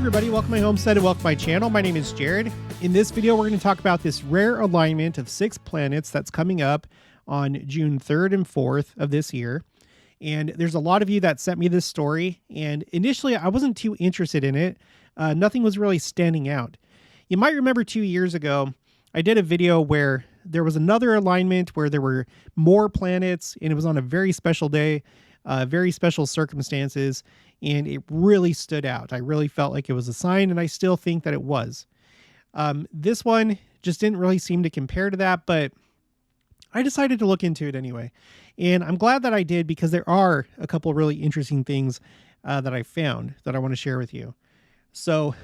everybody, welcome to my homestead and welcome to my channel. My name is Jared. In this video, we're going to talk about this rare alignment of 6 planets that's coming up on June 3rd and 4th of this year. And there's a lot of you that sent me this story, and initially I wasn't too interested in it. Nothing was really standing out. You might remember 2 years ago, I did a video where there was another alignment where there were more planets, and it was on a very special day, very special circumstances, and it really stood out. I really felt like it was a sign, and I still think that it was. This one just didn't really seem to compare to that, but I decided to look into it anyway. And I'm glad that I did, because there are a couple really interesting things that I found that I want to share with you. So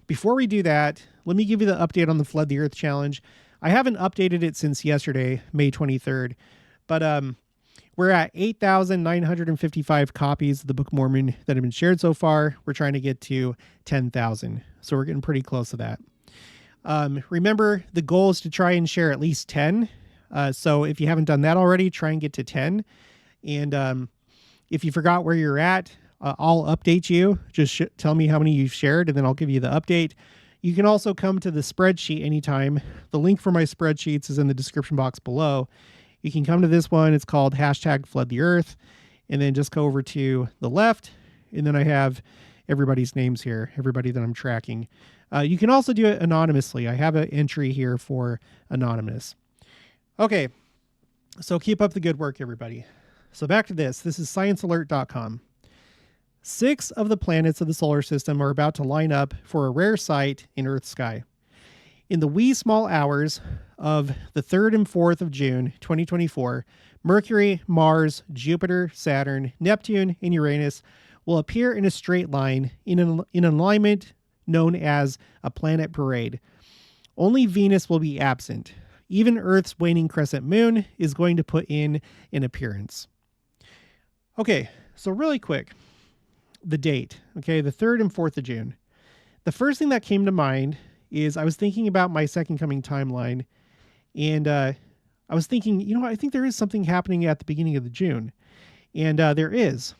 before we do that, let me give you the update on the Flood the Earth Challenge. I haven't updated it since yesterday, May 23rd, but we're at 8,955 copies of the Book of Mormon that have been shared so far. We're trying to get to 10,000, so we're getting pretty close to that. Remember, the goal is to try and share at least 10. So if you haven't done that already, try and get to 10. And if you forgot where you're at, I'll update you. Just tell me how many you've shared, and then I'll give you the update. You can also come to the spreadsheet anytime. The link for my spreadsheets is in the description box below. You can come to this one. It's called #FloodTheEarth. And then just go over to the left. And then I have everybody's names here, everybody that I'm tracking. You can also do it anonymously. I have an entry here for anonymous. Okay, so keep up the good work, everybody. So back to this. This is sciencealert.com. 6 of the planets of the solar system are about to line up for a rare sight in Earth's sky. In the wee small hours of the 3rd and 4th of June, 2024, Mercury, Mars, Jupiter, Saturn, Neptune, and Uranus will appear in a straight line in an alignment known as a planet parade. Only Venus will be absent. Even Earth's waning crescent moon is going to put in an appearance. Okay, so really quick, the date, okay, the 3rd and 4th of June. The first thing that came to mind is I was thinking about my second coming timeline, and I was thinking, I think there is something happening at the beginning of the June, and there is.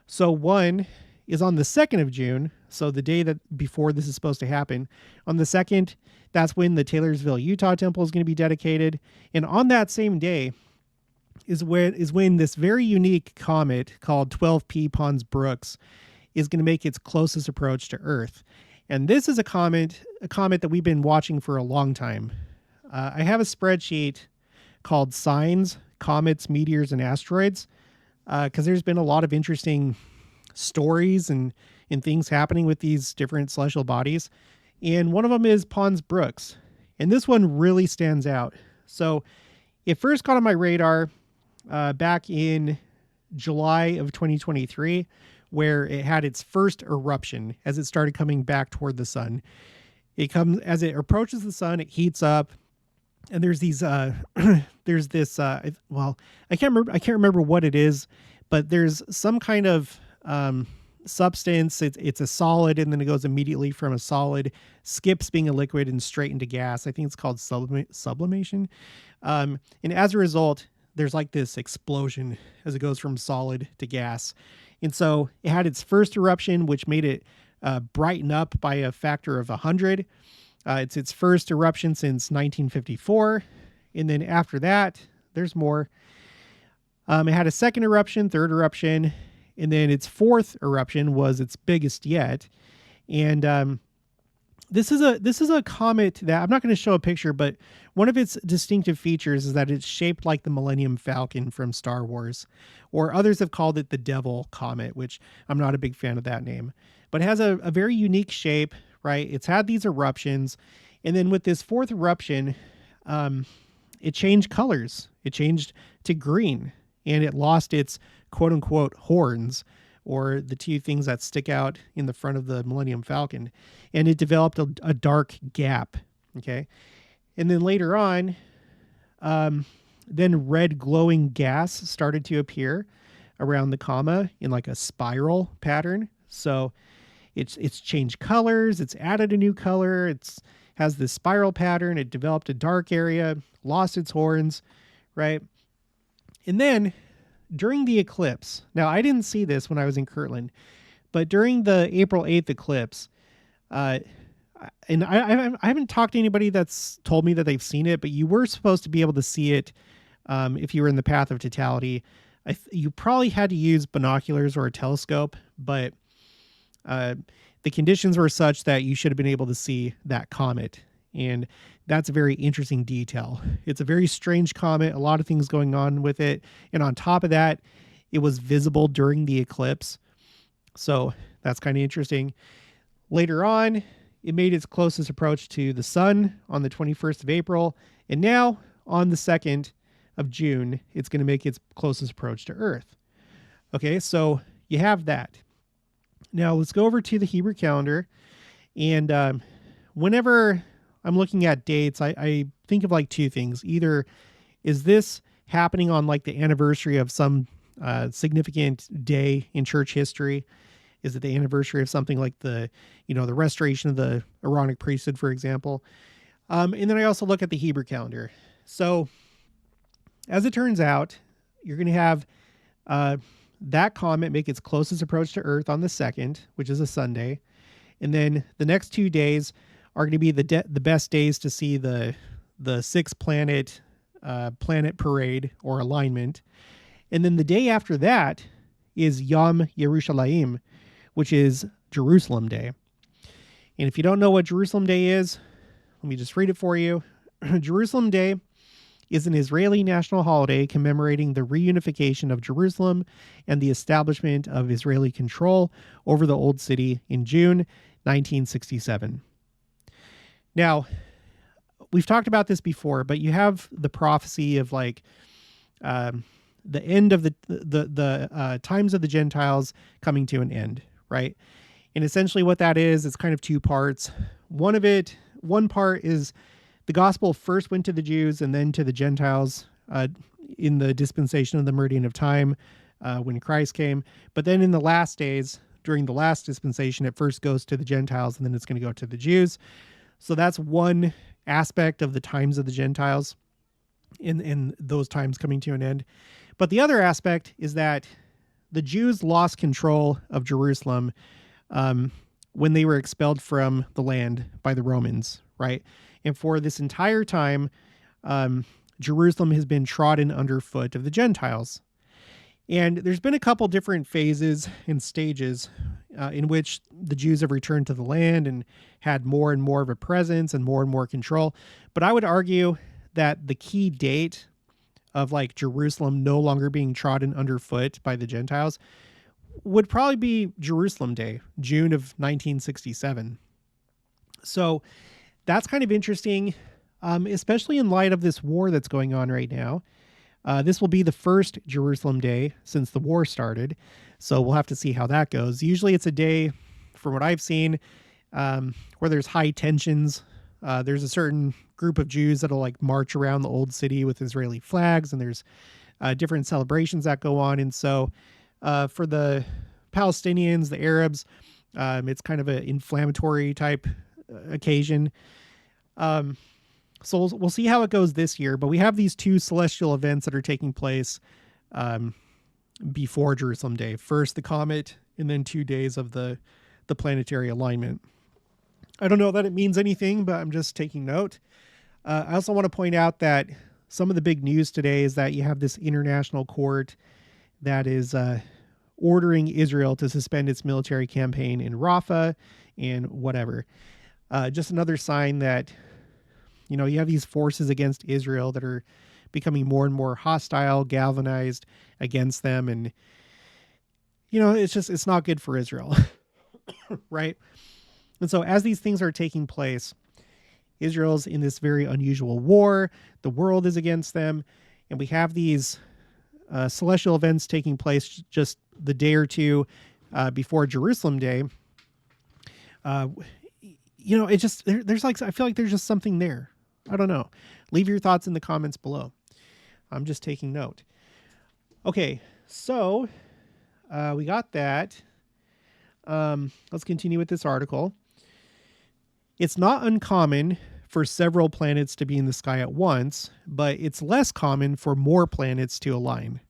So one is on the 2nd of June, so the day that before this is supposed to happen. On the 2nd, that's when the Taylorsville, Utah temple is going to be dedicated, and on that same day is when this very unique comet called 12P Pons-Brooks is going to make its closest approach to Earth. And this is a comet that we've been watching for a long time. I have a spreadsheet called Signs, Comets, Meteors, and Asteroids, because there's been a lot of interesting stories and things happening with these different celestial bodies. And one of them is Pons-Brooks. And this one really stands out. So it first got on my radar back in July of 2023, where it had its first eruption as it started coming back toward the sun. It comes as it approaches the sun, it heats up, and there's these there's this I can't remember what it is, but there's some kind of substance. It's a solid, and then it goes immediately from a solid, skips being a liquid and straight into gas. I think it's called sublimation. And as a result, there's like this explosion as it goes from solid to gas. And so it had its first eruption, which made it brighten up by a factor of 100. It's its first eruption since 1954. And then after that, there's more. It had a second eruption, third eruption, and then its fourth eruption was its biggest yet. And this is a comet that I'm not going to show a picture, but one of its distinctive features is that it's shaped like the Millennium Falcon from Star Wars, or others have called it the Devil Comet, which I'm not a big fan of that name, but it has a very unique shape, right? It's had these eruptions, and then with this fourth eruption, it changed colors. It changed to green, and it lost its quote unquote horns, or the two things that stick out in the front of the Millennium Falcon. And it developed a dark gap. Okay. And then later on, then red glowing gas started to appear around the comma in like a spiral pattern. So it's changed colors. It's added a new color. It's has this spiral pattern. It developed a dark area, lost its horns, right? And then during the eclipse, now I didn't see this when I was in Kirtland, but during the April 8th eclipse, Uh, and I haven't talked to anybody that's told me that they've seen it, but you were supposed to be able to see it if you were in the path of totality. You probably had to use binoculars or a telescope, but the conditions were such that you should have been able to see that comet. And that's a very interesting detail. It's a very strange comet, a lot of things going on with it. And on top of that, it was visible during the eclipse. So that's kind of interesting. Later on, it made its closest approach to the sun on the 21st of April. And now on the 2nd of June, it's going to make its closest approach to Earth. Okay, so you have that. Now let's go over to the Hebrew calendar. And whenever I'm looking at dates, I think of like two things. Either is this happening on like the anniversary of some significant day in church history? Is it the anniversary of something like the restoration of the Aaronic priesthood, for example? And then I also look at the Hebrew calendar. So as it turns out, you're going to have that comet make its closest approach to Earth on the 2nd, which is a Sunday. And then the next 2 days are going to be the best days to see the 6 planet parade or alignment. And then the day after that is Yom Yerushalayim, which is Jerusalem Day. And if you don't know what Jerusalem Day is, let me just read it for you. Jerusalem Day is an Israeli national holiday commemorating the reunification of Jerusalem and the establishment of Israeli control over the Old City in June 1967. Now, we've talked about this before, but you have the prophecy of like the end of the times of the Gentiles coming to an end, right? And essentially what that is, it's kind of two parts. One part is the gospel first went to the Jews and then to the Gentiles in the dispensation of the meridian of time when Christ came. But then in the last days, during the last dispensation, it first goes to the Gentiles and then it's going to go to the Jews. So that's one aspect of the times of the Gentiles in those times coming to an end. But the other aspect is that the Jews lost control of Jerusalem when they were expelled from the land by the Romans, right? And for this entire time, Jerusalem has been trodden underfoot of the Gentiles. And there's been a couple different phases and stages in which the Jews have returned to the land and had more and more of a presence and more control. But I would argue that the key date of like Jerusalem no longer being trodden underfoot by the Gentiles would probably be Jerusalem Day, June of 1967. So that's kind of interesting, especially in light of this war that's going on right now. This will be the first Jerusalem Day since the war started, so we'll have to see how that goes. Usually it's a day, from what I've seen, where there's high tensions. There's a certain group of Jews that'll like march around the old city with Israeli flags, and there's different celebrations that go on. And so for the Palestinians, the Arabs, it's kind of an inflammatory type occasion. So we'll see how it goes this year, but we have these two celestial events that are taking place before Jerusalem Day. First, the comet, and then 2 days of the planetary alignment. I don't know that it means anything, but I'm just taking note. I also want to point out that some of the big news today is that you have this international court that is ordering Israel to suspend its military campaign in Rafah and whatever. Just another sign that, you have these forces against Israel that are becoming more and more hostile, galvanized against them. And, it's not good for Israel, right? And so as these things are taking place, Israel's in this very unusual war. The world is against them. And we have these celestial events taking place just the day or two before Jerusalem Day. There's like, I feel like there's just something there. I don't know. Leave your thoughts in the comments below. I'm just taking note. Okay, so we got that. Let's continue with this article. It's not uncommon for several planets to be in the sky at once, but it's less common for more planets to align.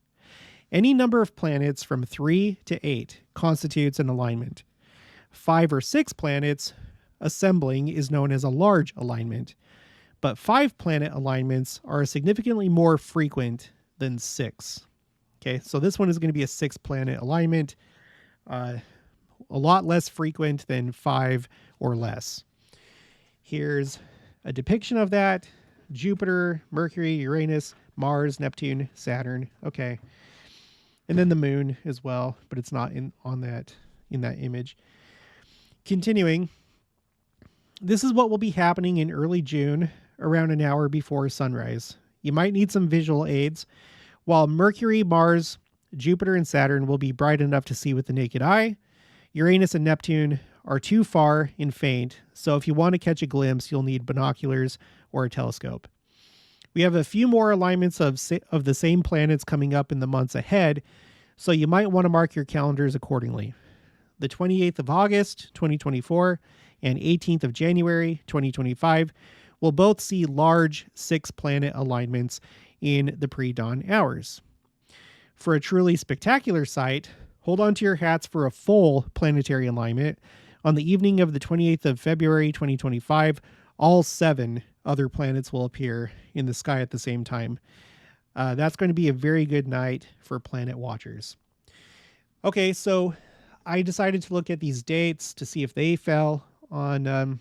Any number of planets from 3 to 8 constitutes an alignment. 5 or 6 planets assembling is known as a large alignment, but 5-planet alignments are significantly more frequent than 6. Okay, so this one is going to be a 6-planet alignment, a lot less frequent than 5 or less. Here's a depiction of that. Jupiter, Mercury, Uranus, Mars, Neptune, Saturn. Okay. And then the moon as well, but it's not in that image. Continuing, this is what will be happening in early June, around an hour before sunrise. You might need some visual aids. While Mercury, Mars, Jupiter, and Saturn will be bright enough to see with the naked eye, Uranus and Neptune are too far and faint, so if you want to catch a glimpse, you'll need binoculars or a telescope. We have a few more alignments of the same planets coming up in the months ahead, so you might want to mark your calendars accordingly. The 28th of August, 2024, and 18th of January, 2025, will both see large 6-planet alignments in the pre-dawn hours. For a truly spectacular sight, hold on to your hats for a full planetary alignment. On the evening of the 28th of February, 2025, all 7 other planets will appear in the sky at the same time. That's going to be a very good night for planet watchers. Okay, so I decided to look at these dates to see if they fell on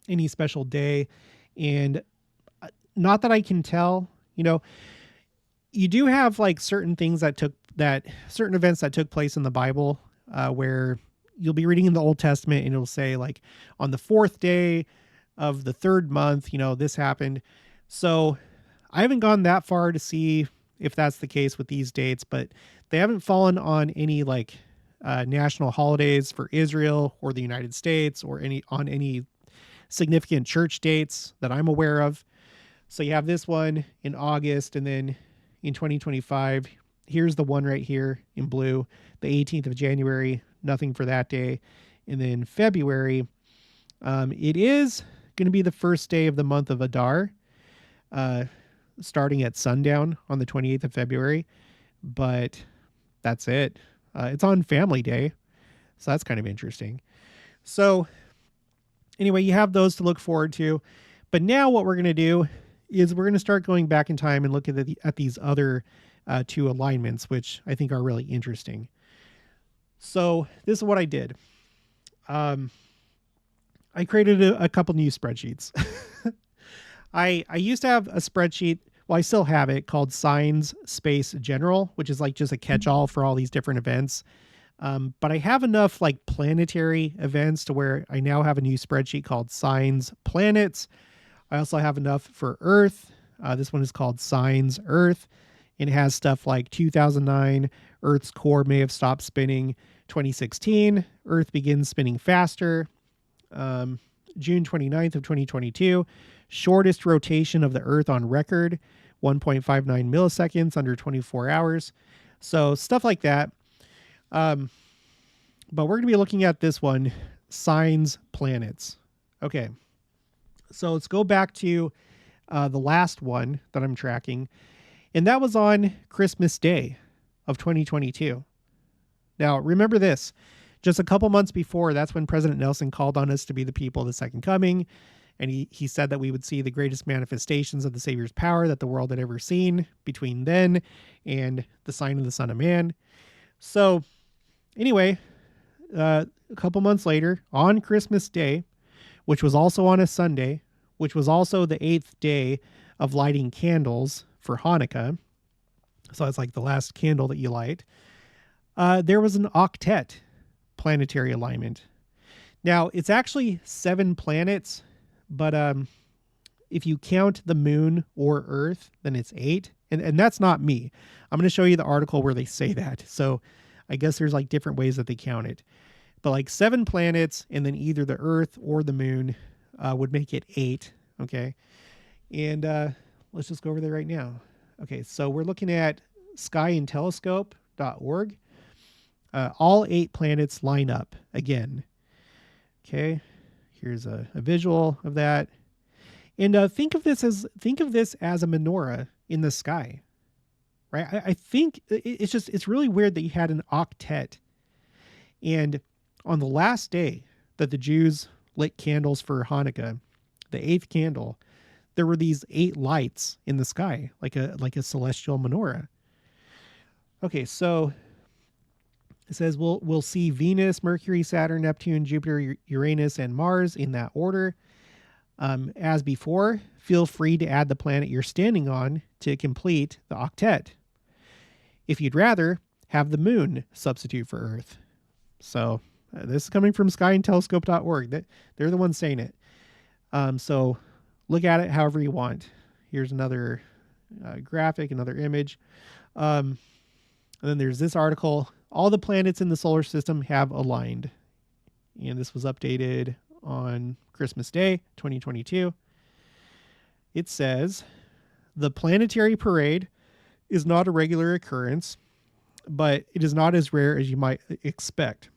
any special day. And not that I can tell, you do have like certain things certain events that took place in the Bible where you'll be reading in the Old Testament and it'll say like on the 4th day of the 3rd month, this happened. So I haven't gone that far to see if that's the case with these dates, but they haven't fallen on any like national holidays for Israel or the United States or any significant church dates that I'm aware of. So you have this one in August, and then in 2025, here's the one right here in blue, the 18th of January, nothing for that day. And then February, it is going to be the first day of the month of Adar, starting at sundown on the 28th of February. But that's it. It's on Family Day, so that's kind of interesting. So anyway, you have those to look forward to. But now what we're going to do is we're going to start going back in time and look at these other 2 alignments, which I think are really interesting. So this is what I did. I created a couple new spreadsheets. I used to have a spreadsheet. Well, I still have it, called Signs Space General, which is like just a catch-all for all these different events. But I have enough like planetary events to where I now have a new spreadsheet called Signs Planets. I also have enough for Earth. This one is called Signs Earth. And it has stuff like 2009, Earth's core may have stopped spinning. 2016, Earth begins spinning faster. June 29th of 2022, shortest rotation of the Earth on record, 1.59 milliseconds, under 24 hours. So stuff like that. But we're going to be looking at this one, Signs Planets. Okay. So let's go back to the last one that I'm tracking. And that was on Christmas Day of 2022. Now, remember this. Just a couple months before, that's when President Nelson called on us to be the people of the second coming. And he said that we would see the greatest manifestations of the Savior's power that the world had ever seen between then and the sign of the Son of Man. So anyway, a couple months later, on Christmas Day, which was also on a Sunday, which was also the 8th day of lighting candles for Hanukkah. So it's like the last candle that you light. There was an octet planetary alignment. Now, it's actually 7 planets, but if you count the moon or Earth, then it's 8. And that's not me. I'm going to show you the article where they say that. So I guess there's like different ways that they count it. But like 7 planets and then either the Earth or the moon would make it 8. Okay. And let's just go over there right now. Okay. So we're looking at skyandtelescope.org. All 8 planets line up again. Okay. Here's a visual of that. And think of this as a menorah in the sky, right? I think it's really weird that you had an octet. And on the last day that the Jews lit candles for Hanukkah, the 8th candle, there were these 8 lights in the sky, like a celestial menorah. Okay, so it says we'll see Venus, Mercury, Saturn, Neptune, Jupiter, Uranus, and Mars in that order. As before, feel free to add the planet you're standing on to complete the octet. If you'd rather, have the moon substitute for Earth. So this is coming from skyandtelescope.org. They're the ones saying it. So look at it however you want. Here's another graphic, another image. And then there's this article. All the planets in the solar system have aligned. And this was updated on Christmas Day, 2022. It says, the planetary parade is not a regular occurrence, but it is not as rare as you might expect.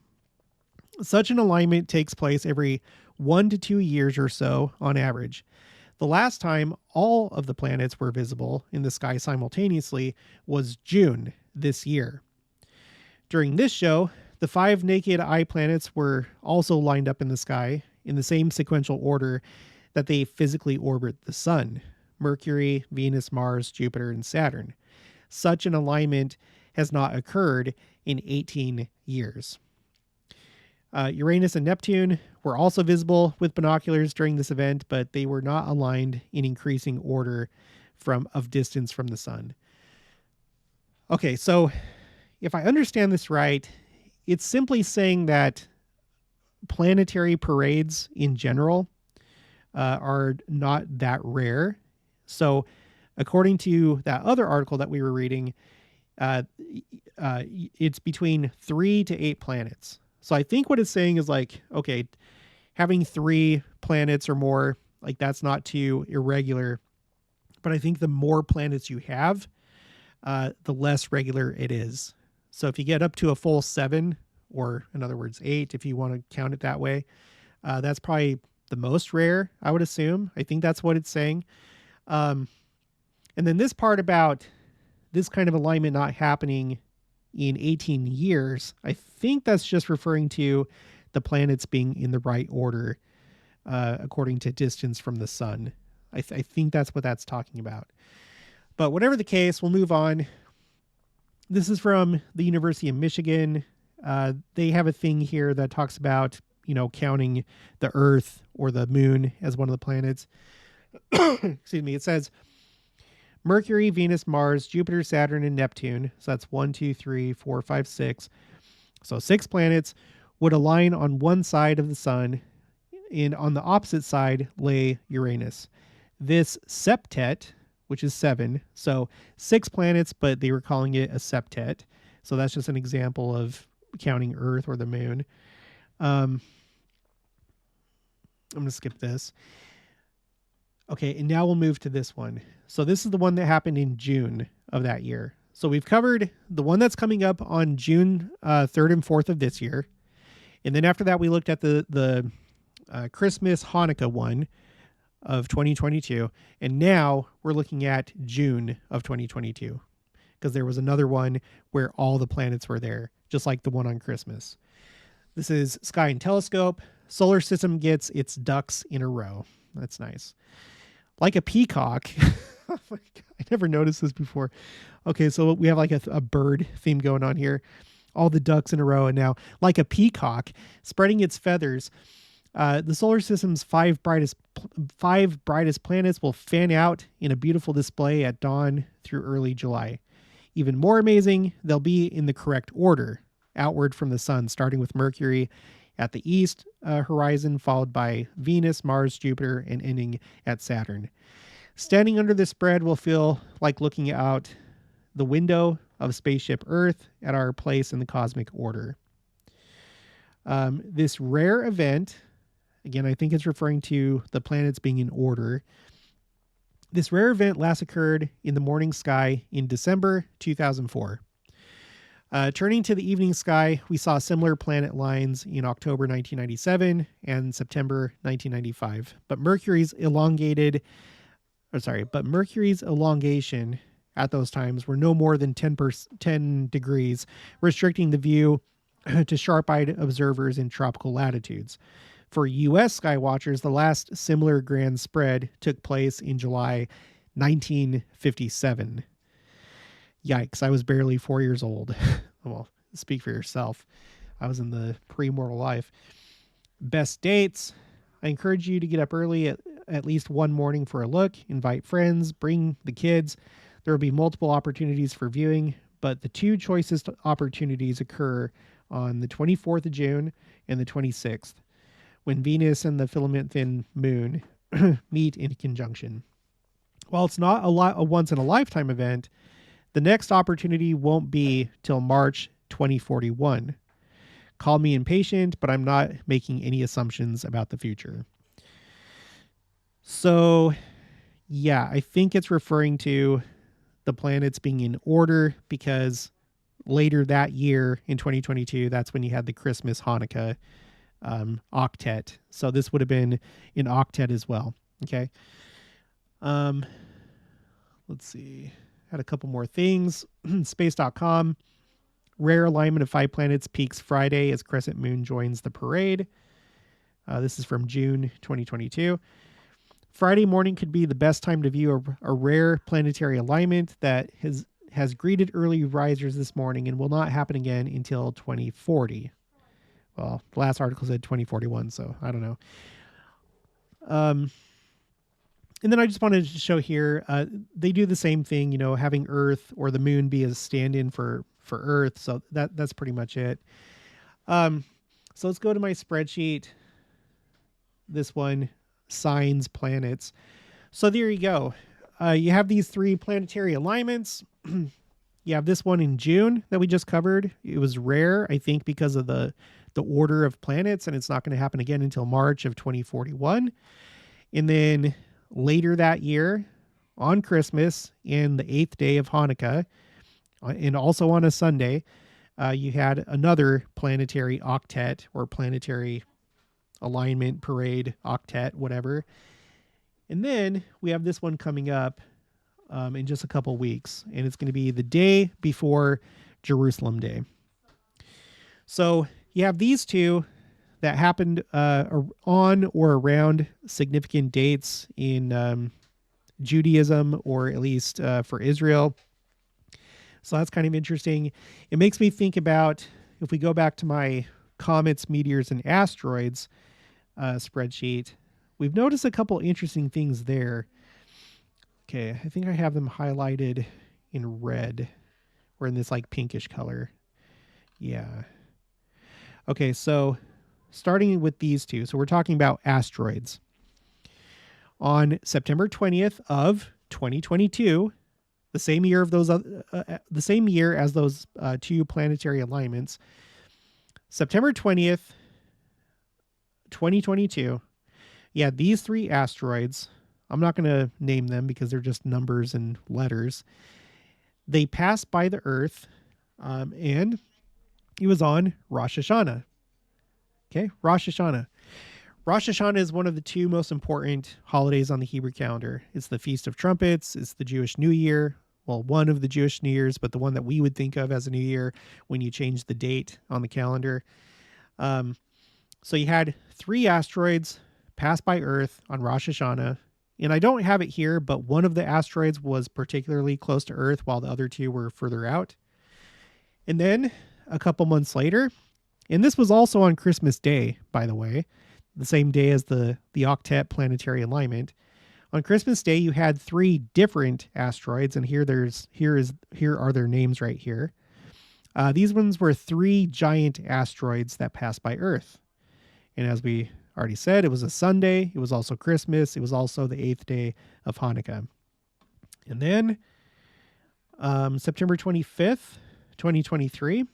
Such an alignment takes place every 1 to 2 years or so on average. The last time all of the planets were visible in the sky simultaneously was June this year. During this show, the 5 naked eye planets were also lined up in the sky in the same sequential order that they physically orbit the sun: Mercury, Venus, Mars, Jupiter, and Saturn. Such an alignment has not occurred in 18 years. Uranus and Neptune were also visible with binoculars during this event, but they were not aligned in increasing order of distance from the sun. Okay, so if I understand this right, it's simply saying that planetary parades in general are not that rare. So according to that other article that we were reading, it's between 3 to 8 planets. So I think what it's saying is like, okay, having 3 planets or more, like that's not too irregular. But I think the more planets you have, the less regular it is. So if you get up to a full 7, or in other words, 8, if you want to count it that way, that's probably the most rare, I would assume. I think that's what it's saying. And then this part about this kind of alignment not happening in 18 years, I think that's just referring to the planets being in the right order according to distance from the sun. I think that's what that's talking about. But whatever the case, we'll move on. This is from the University of Michigan. They have a thing here that talks about, counting the Earth or the moon as one of the planets. Excuse me. It says Mercury, Venus, Mars, Jupiter, Saturn, and Neptune. So that's 1, 2, 3, 4, 5, 6. So 6 planets would align on one side of the sun, and on the opposite side lay Uranus. This septet, which is 7, so 6 planets, but they were calling it a septet. So that's just an example of counting Earth or the moon. I'm going to skip this. Okay, and now we'll move to this one. So this is the one that happened in June of that year. So we've covered the one that's coming up on June 3rd and 4th of this year. And then after that, we looked at the Christmas Hanukkah one of 2022. And now we're looking at June of 2022, because there was another one where all the planets were there, just like the one on Christmas. This is Sky and Telescope. Solar system gets its ducks in a row. That's nice. Like a peacock. Oh my God, I never noticed this before. Okay, so we have like a bird theme going on here. All the ducks in a row. And now, like a peacock, spreading its feathers, the solar system's 5 brightest planets will fan out in a beautiful display at dawn through early July. Even more amazing, they'll be in the correct order, outward from the sun, starting with Mercury at the east horizon, followed by Venus, Mars, Jupiter, and ending at Saturn. Standing under this spread will feel like looking out the window of spaceship Earth at our place in the cosmic order. This rare event, again, I think it's referring to the planets being in order. This rare event last occurred in the morning sky in December 2004. Turning to the evening sky, we saw similar planet lines in October 1997 and September 1995. But Mercury's elongation at those times were no more than 10 degrees, restricting the view to sharp-eyed observers in tropical latitudes. For U.S. sky watchers, the last similar grand spread took place in July 1957. Yikes, I was barely 4 years old. Well, speak for yourself. I was in the pre-mortal life. Best dates. I encourage you to get up early at least one morning for a look, invite friends, bring the kids. There will be multiple opportunities for viewing, but the two choicest opportunities occur on the 24th of June and the 26th, when Venus and the filament thin moon meet in conjunction. While it's not a once in a lifetime event, the next opportunity won't be till March 2041. Call me impatient, but I'm not making any assumptions about the future. So, yeah, I think it's referring to the planets being in order, because later that year in 2022, that's when you had the Christmas Hanukkah octet. So this would have been an octet as well. Okay. Let's see. Had a couple more things. Space.com. Rare alignment of 5 planets peaks Friday as crescent moon joins the parade. This is from June 2022. Friday morning could be the best time to view a rare planetary alignment that has greeted early risers this morning and will not happen again until 2040. Well, the last article said 2041, so I don't know. And then I just wanted to show here, they do the same thing, having Earth or the moon be a stand-in for Earth. So that's pretty much it. So let's go to my spreadsheet. This one, signs, planets. So there you go. You have these 3 planetary alignments. You have this one in June that we just covered. It was rare, I think, because of the order of planets, and it's not going to happen again until March of 2041. And then later that year, on Christmas and the 8th day of Hanukkah, and also on a Sunday, you had another planetary octet or planetary alignment, parade, octet, whatever. And then we have this one coming up in just a couple weeks, and it's going to be the day before Jerusalem Day. So you have these two that happened on or around significant dates in Judaism, or at least for Israel. So that's kind of interesting. It makes me think about, if we go back to my comets, meteors, and asteroids spreadsheet, we've noticed a couple interesting things there. Okay, I think I have them highlighted in red, or in this like pinkish color. Yeah. Okay, so starting with these two. So we're talking about asteroids. On September 20th of 2022, the same year as those 2 planetary alignments, September 20th, 2022, yeah, these 3 asteroids, I'm not going to name them because they're just numbers and letters. They passed by the Earth, and it was on Rosh Hashanah. Okay, Rosh Hashanah. Rosh Hashanah is one of the 2 most important holidays on the Hebrew calendar. It's the Feast of Trumpets. It's the Jewish New Year. Well, one of the Jewish New Years, but the one that we would think of as a New Year when you change the date on the calendar. So you had 3 asteroids pass by Earth on Rosh Hashanah. And I don't have it here, but one of the asteroids was particularly close to Earth while the other 2 were further out. And then a couple months later, and this was also on Christmas Day, by the way, the same day as the octet planetary alignment. On Christmas Day, you had 3 different asteroids, and here are their names right here. These ones were 3 giant asteroids that passed by Earth. And as we already said, it was a Sunday. It was also Christmas. It was also the 8th day of Hanukkah. And then September 25th, 2023,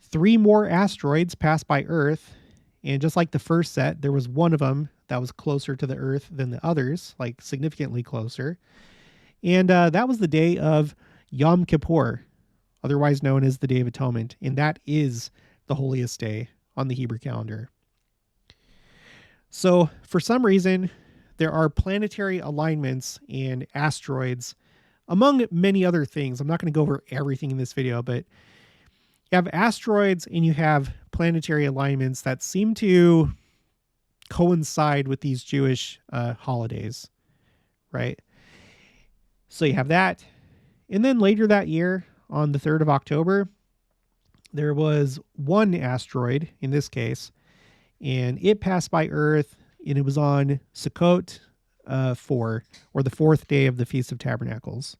3 more asteroids passed by Earth. And just like the first set, there was one of them that was closer to the Earth than the others, like significantly closer. And that was the day of Yom Kippur, otherwise known as the Day of Atonement. And that is the holiest day on the Hebrew calendar. So for some reason, there are planetary alignments and asteroids, among many other things. I'm not going to go over everything in this video, but you have asteroids and you have planetary alignments that seem to coincide with these Jewish holidays, right? So you have that. And then later that year, on the 3rd of October, there was one asteroid, in this case, and it passed by Earth, and it was on Sukkot 4, or the 4th day of the Feast of Tabernacles.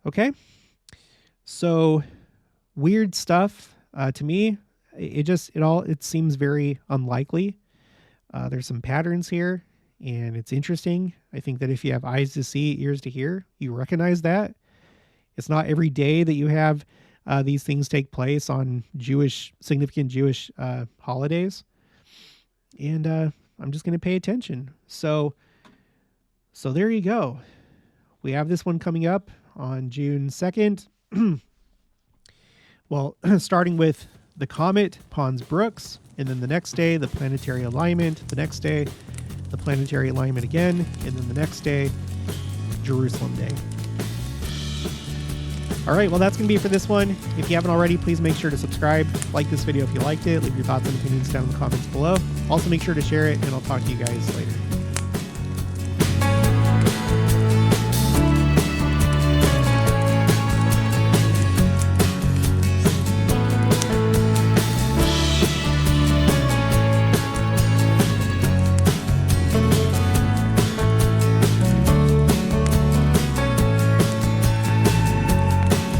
Okay? So, weird stuff. To me, it seems very unlikely. There's some patterns here, and it's interesting. I think that if you have eyes to see, ears to hear, you recognize that. It's not every day that you have these things take place on significant Jewish holidays. And I'm just going to pay attention. So there you go. We have this one coming up on June 2nd. Well, starting with the comet, Pons-Brooks, and then the next day, the planetary alignment, the next day, the planetary alignment again, and then the next day, Jerusalem Day. All right, well, that's going to be it for this one. If you haven't already, please make sure to subscribe, like this video if you liked it, leave your thoughts and opinions down in the comments below. Also, make sure to share it, and I'll talk to you guys later.